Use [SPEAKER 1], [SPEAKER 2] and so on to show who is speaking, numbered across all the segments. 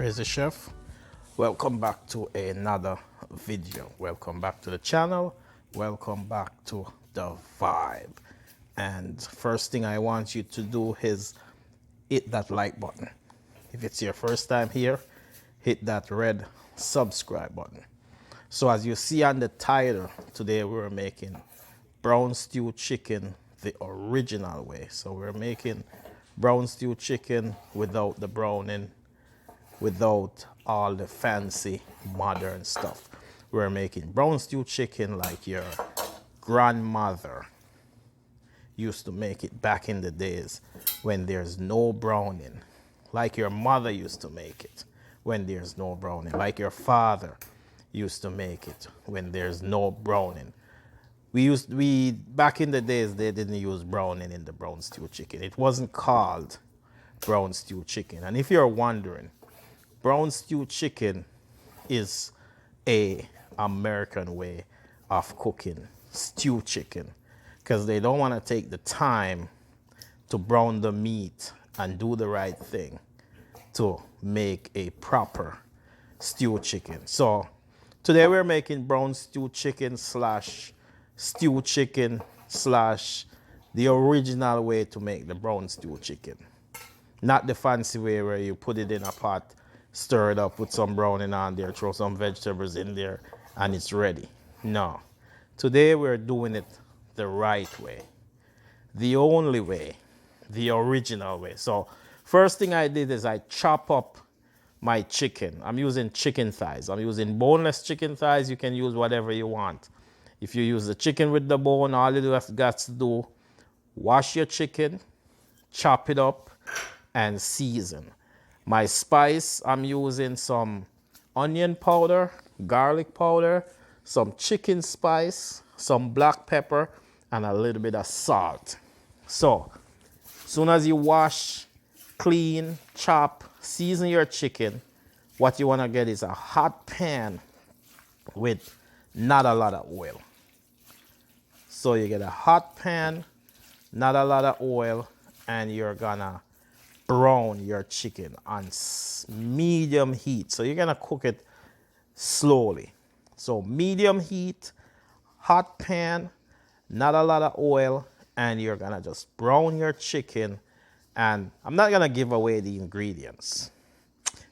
[SPEAKER 1] Crazy Chef. Welcome back to another video. Welcome back to the channel. Welcome back to the vibe. And first thing I want you to do is hit that like button. If it's your first time here, hit that red subscribe button. So as you see on the title, today we're making brown stew chicken the original way. So we're making brown stew chicken without the browning, without all the fancy modern stuff. We're making brown stew chicken like your grandmother used to make it back in the days when there's no browning, like your mother used to make it when there's no browning, like your father used to make it when there's no browning. We back in the days, they didn't use browning in the brown stew chicken. It wasn't called brown stew chicken. And if you're wondering, brown stew chicken is a American way of cooking stew chicken because they don't want to take the time to brown the meat and do the right thing to make a proper stew chicken. So today we're making brown stew chicken slash stew chicken slash the original way to make the brown stew chicken. Not the fancy way where you put it in a pot, stir it up, put some browning on there, throw some vegetables in there, and it's ready. No. Today we're doing it the right way. The only way. The original way. So first thing I did is I chop up my chicken. I'm using chicken thighs. I'm using boneless chicken thighs. You can use whatever you want. If you use the chicken with the bone, all you have got to do, wash your chicken, chop it up, and season. My spice, I'm using some onion powder, garlic powder, some chicken spice, some black pepper, and a little bit of salt. So, as soon as you wash, clean, chop, season your chicken, what you want to get is a hot pan with not a lot of oil. So you get a hot pan, not a lot of oil, and you're gonna brown your chicken on medium heat. So you're gonna cook it slowly. So medium heat, hot pan, not a lot of oil, and you're gonna just brown your chicken. And I'm not gonna give away the ingredients.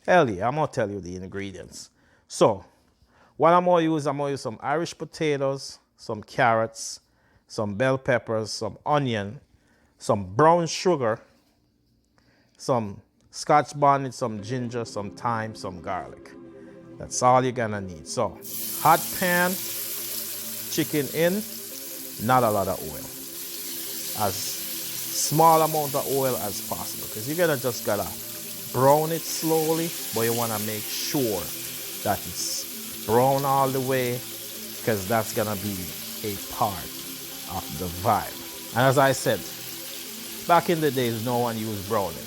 [SPEAKER 1] Hell yeah, I'm gonna tell you the ingredients. So what I'm gonna use some Irish potatoes, some carrots, some bell peppers, some onion, some brown sugar, some scotch bonnet, some ginger, some thyme, some garlic. That's all you're gonna need. So hot pan, chicken in, not a lot of oil. As small amount of oil as possible, because you're gonna just gotta brown it slowly, but you wanna make sure that it's brown all the way, because that's gonna be a part of the vibe. And as I said, back in the days, no one used browning.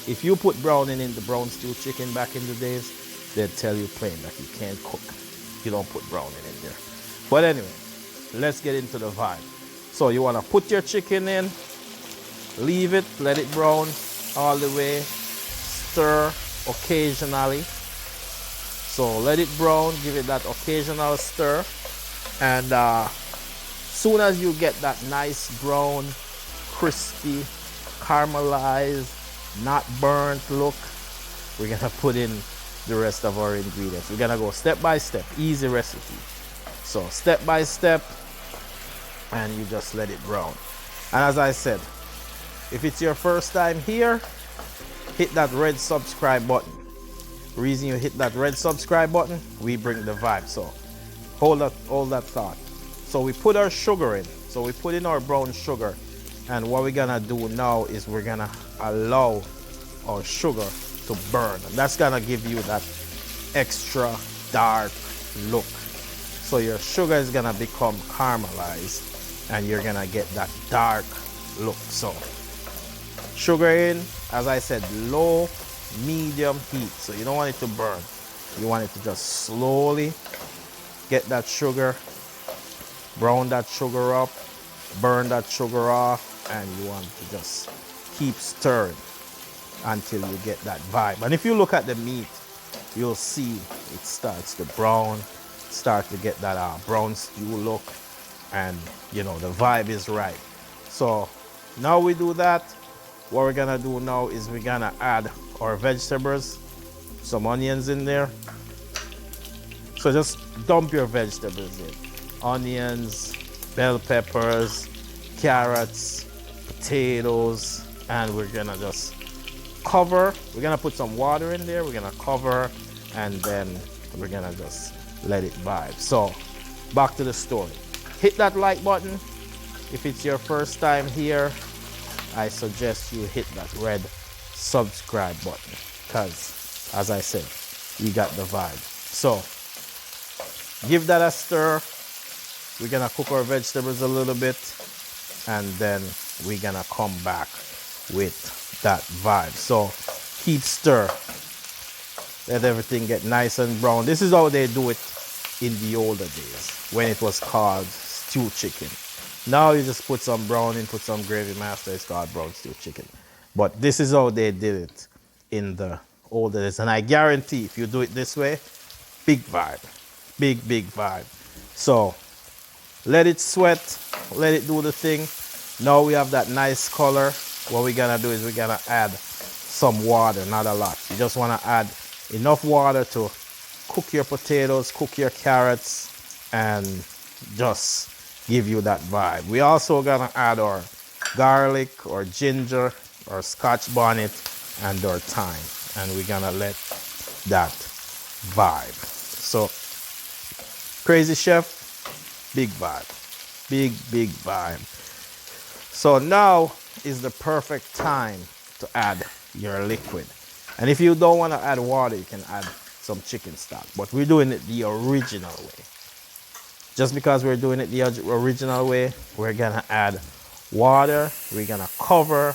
[SPEAKER 1] If you put browning in the brown stew chicken back in the days, they'd tell you plain that you can't cook. You don't put browning in there. But anyway, let's get into the vibe. So you want to put your chicken in, leave it, let it brown all the way, stir occasionally. So let it brown, give it that occasional stir, and soon as you get that nice brown, crispy, caramelized, not burnt look, we're gonna put in the rest of our ingredients. We're gonna go step by step, easy recipe. So step by step, and you just let it brown. And as I said, if it's your first time here, hit that red subscribe button. Reason you hit that red subscribe button, we bring the vibe. So hold that thought. So we put our sugar in. So we put in our brown sugar, and what we're gonna do now is we're gonna allow our sugar to burn, and that's gonna give you that extra dark look. So your sugar is gonna become caramelized, and you're gonna get that dark look. So sugar in, as I said, low, medium heat. So you don't want it to burn. You want it to just slowly get that sugar, brown that sugar up, burn that sugar off, and you want to just keep stirring until you get that vibe. And if you look at the meat, you'll see it starts to brown, start to get that brown stew look, and you know the vibe is right. So now we do that. What we're gonna do now is we're gonna add our vegetables, some onions in there. So just dump your vegetables in. Onions, bell peppers, carrots, potatoes, and we're gonna just cover. We're gonna put some water in there. We're gonna cover, and then we're gonna just let it vibe. So back to the story. Hit that like button. If it's your first time here, I suggest you hit that red subscribe button, because as I said, you got the vibe. So give that a stir. We're gonna cook our vegetables a little bit, and then we're gonna come back with that vibe. So keep stir. Let everything get nice and brown. This is how they do it in the older days when it was called stew chicken. Now you just put some brown in, put some gravy master, it's called brown stew chicken. But this is how they did it in the older days. And I guarantee if you do it this way, big vibe. Big, big vibe. So let it sweat, let it do the thing. Now we have that nice color. What we're gonna do is we're gonna add some water, not a lot. You just wanna add enough water to cook your potatoes, cook your carrots, and just give you that vibe. We also gonna add our garlic or ginger or scotch bonnet and our thyme, and we're gonna let that vibe. So Crazy Chef, big vibe, big vibe. So now is the perfect time to add your liquid. And if you don't want to add water, you can add some chicken stock, but we're doing it the original way. Just because we're doing it the original way, we're gonna add water, we're gonna cover,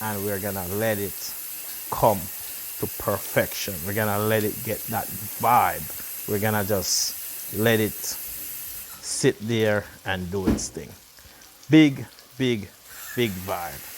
[SPEAKER 1] and we're gonna let it come to perfection. We're gonna let it get that vibe. We're gonna just let it sit there and do its thing. Big vibe.